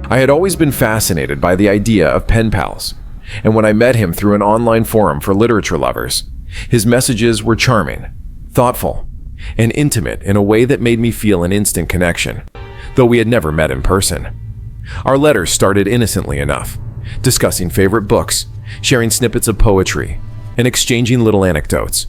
I had always been fascinated by the idea of pen pals, and when I met him through an online forum for literature lovers, his messages were charming, thoughtful, and intimate in a way that made me feel an instant connection, though we had never met in person. Our letters started innocently enough, discussing favorite books, sharing snippets of poetry, and exchanging little anecdotes.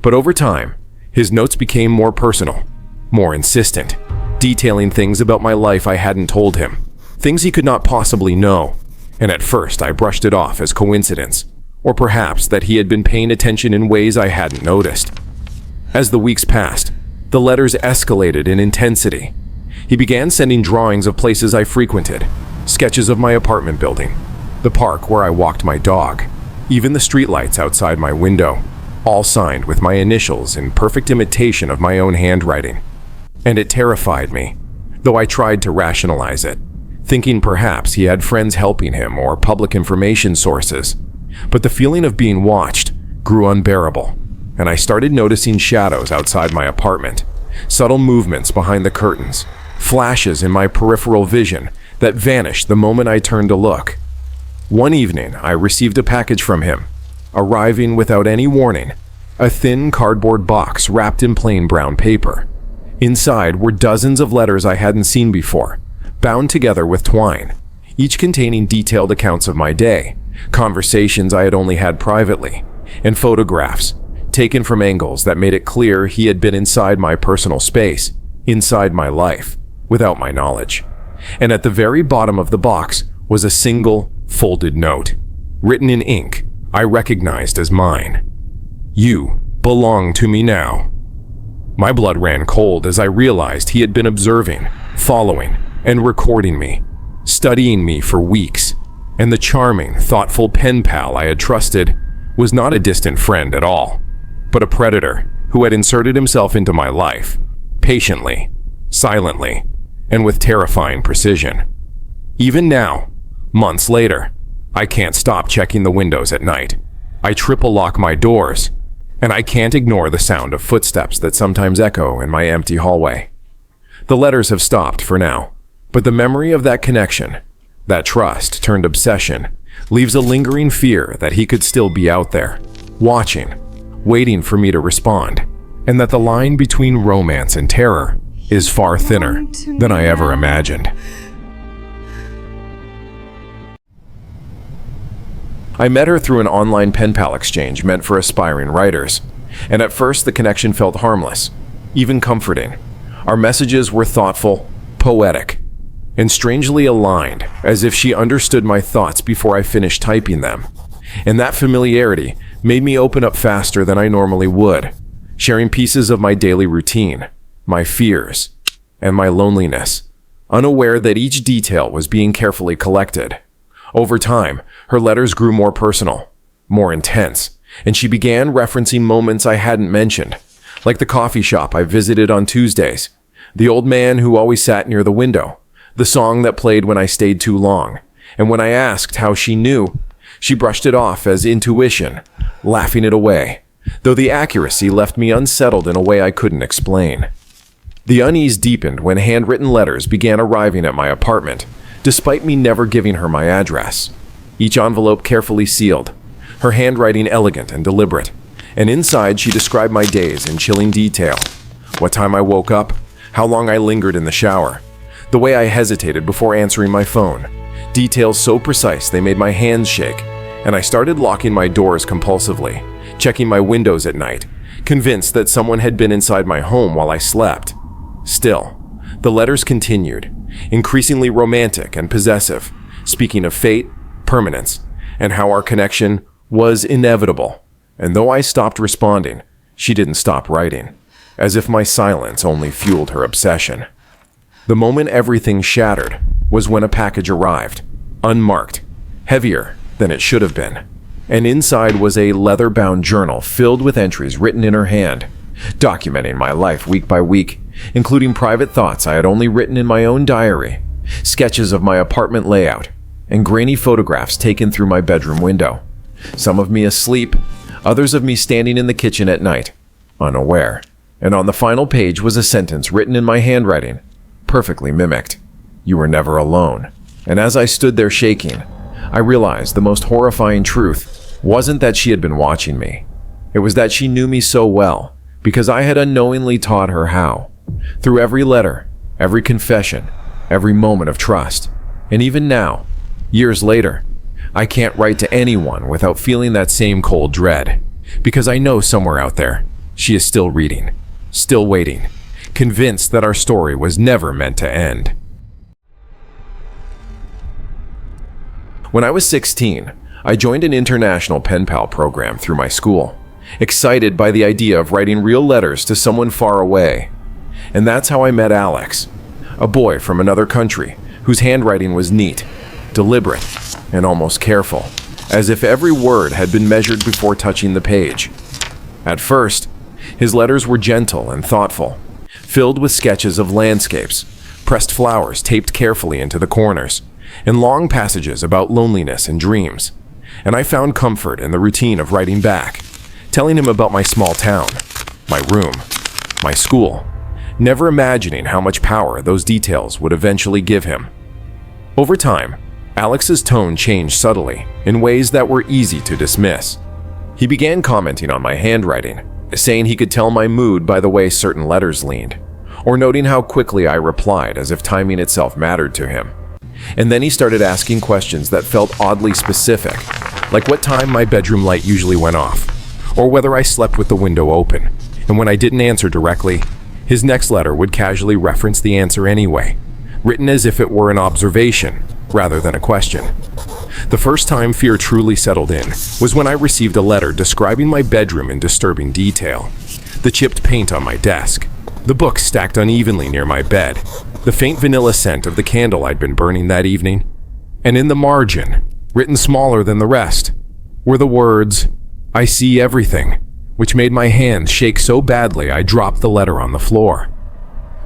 But over time, his notes became more personal, more insistent, detailing things about my life I hadn't told him, things he could not possibly know. And at first I brushed it off as coincidence, or perhaps that he had been paying attention in ways I hadn't noticed. As the weeks passed, the letters escalated in intensity. He began sending drawings of places I frequented, sketches of my apartment building, the park where I walked my dog, even the streetlights outside my window, all signed with my initials in perfect imitation of my own handwriting. And it terrified me, though I tried to rationalize it, thinking perhaps he had friends helping him or public information sources. But the feeling of being watched grew unbearable, and I started noticing shadows outside my apartment, subtle movements behind the curtains, flashes in my peripheral vision that vanished the moment I turned to look. One evening, I received a package from him, arriving without any warning, a thin cardboard box wrapped in plain brown paper. Inside were dozens of letters I hadn't seen before, bound together with twine, each containing detailed accounts of my day, conversations I had only had privately, and photographs taken from angles that made it clear he had been inside my personal space, inside my life, without my knowledge. And at the very bottom of the box was a single, folded note, written in ink I recognized as mine. "You belong to me now." My blood ran cold as I realized he had been observing, following, and recording me, studying me for weeks, and the charming, thoughtful pen pal I had trusted was not a distant friend at all, but a predator who had inserted himself into my life, patiently, silently, and with terrifying precision. Even now, months later, I can't stop checking the windows at night. I triple lock my doors, and I can't ignore the sound of footsteps that sometimes echo in my empty hallway. The letters have stopped for now, but the memory of that connection, that trust turned obsession, leaves a lingering fear that he could still be out there, watching, waiting for me to respond, and that the line between romance and terror is far thinner than I ever imagined. I met her through an online pen pal exchange meant for aspiring writers, and at first the connection felt harmless, even comforting. Our messages were thoughtful, poetic, and strangely aligned, as if she understood my thoughts before I finished typing them. And that familiarity made me open up faster than I normally would, sharing pieces of my daily routine, my fears, and my loneliness, unaware that each detail was being carefully collected. Over time, her letters grew more personal, more intense, and she began referencing moments I hadn't mentioned, like the coffee shop I visited on Tuesdays, the old man who always sat near the window, the song that played when I stayed too long, and when I asked how she knew, she brushed it off as intuition, laughing it away, though the accuracy left me unsettled in a way I couldn't explain. The unease deepened when handwritten letters began arriving at my apartment, despite me never giving her my address. Each envelope carefully sealed, her handwriting elegant and deliberate, and inside she described my days in chilling detail. What time I woke up, how long I lingered in the shower, the way I hesitated before answering my phone, details so precise they made my hands shake, and I started locking my doors compulsively, checking my windows at night, convinced that someone had been inside my home while I slept. Still, the letters continued, increasingly romantic and possessive, speaking of fate, permanence, and how our connection was inevitable. And though I stopped responding, she didn't stop writing, as if my silence only fueled her obsession. The moment everything shattered was when a package arrived, unmarked, heavier than it should have been. And inside was a leather-bound journal filled with entries written in her hand, documenting my life week by week, including private thoughts I had only written in my own diary, sketches of my apartment layout, and grainy photographs taken through my bedroom window. Some of me asleep, others of me standing in the kitchen at night, unaware. And on the final page was a sentence written in my handwriting, perfectly mimicked. "You were never alone. And as I stood there shaking, I realized the most horrifying truth wasn't that she had been watching me. It was that she knew me so well because I had unknowingly taught her how. Through every letter, every confession, every moment of trust. And even now, years later, I can't write to anyone without feeling that same cold dread. Because I know somewhere out there, she is still reading, still waiting, convinced that our story was never meant to end. When I was 16, I joined an international pen pal program through my school, excited by the idea of writing real letters to someone far away. And that's how I met Alex, a boy from another country whose handwriting was neat, deliberate, and almost careful, as if every word had been measured before touching the page. At first, his letters were gentle and thoughtful, filled with sketches of landscapes, pressed flowers taped carefully into the corners, and long passages about loneliness and dreams. And I found comfort in the routine of writing back, telling him about my small town, my room, my school, never imagining how much power those details would eventually give him. Over time, Alex's tone changed subtly in ways that were easy to dismiss. He began commenting on my handwriting, saying he could tell my mood by the way certain letters leaned, or noting how quickly I replied as if timing itself mattered to him. And then he started asking questions that felt oddly specific, like what time my bedroom light usually went off, or whether I slept with the window open. And when I didn't answer directly, his next letter would casually reference the answer anyway, written as if it were an observation rather than a question. The first time fear truly settled in was when I received a letter describing my bedroom in disturbing detail. The chipped paint on my desk, the books stacked unevenly near my bed, the faint vanilla scent of the candle I'd been burning that evening. And in the margin, written smaller than the rest, were the words, "I see everything," which made my hands shake so badly I dropped the letter on the floor.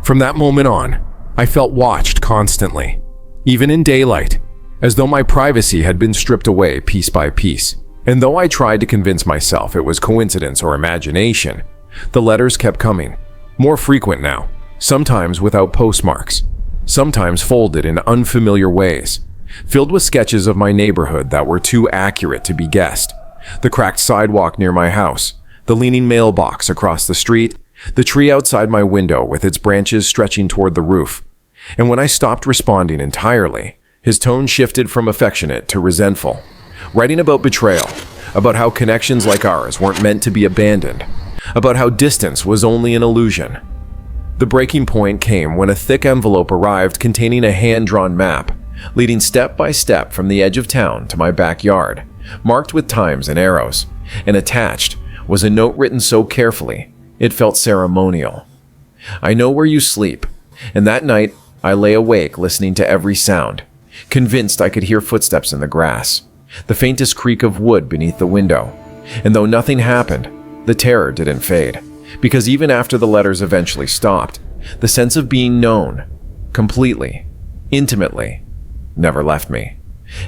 From that moment on, I felt watched constantly, even in daylight, as though my privacy had been stripped away piece by piece. And though I tried to convince myself it was coincidence or imagination, the letters kept coming, more frequent now, sometimes without postmarks, sometimes folded in unfamiliar ways, filled with sketches of my neighborhood that were too accurate to be guessed. The cracked sidewalk near my house, the leaning mailbox across the street, the tree outside my window with its branches stretching toward the roof. And when I stopped responding entirely, his tone shifted from affectionate to resentful, writing about betrayal, about how connections like ours weren't meant to be abandoned, about how distance was only an illusion. The breaking point came when a thick envelope arrived containing a hand-drawn map, leading step by step from the edge of town to my backyard, marked with times and arrows, and attached was a note written so carefully it felt ceremonial. "I know where you sleep," and that night I lay awake listening to every sound, convinced I could hear footsteps in the grass, the faintest creak of wood beneath the window. And though nothing happened, the terror didn't fade, because even after the letters eventually stopped, the sense of being known, completely, intimately, never left me.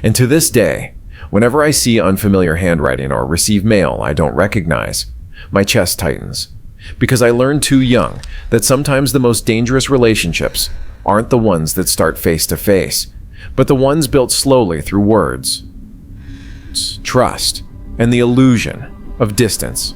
And to this day, whenever I see unfamiliar handwriting or receive mail I don't recognize, my chest tightens, because I learned too young that sometimes the most dangerous relationships aren't the ones that start face to face, but the ones built slowly through words, trust, and the illusion of distance.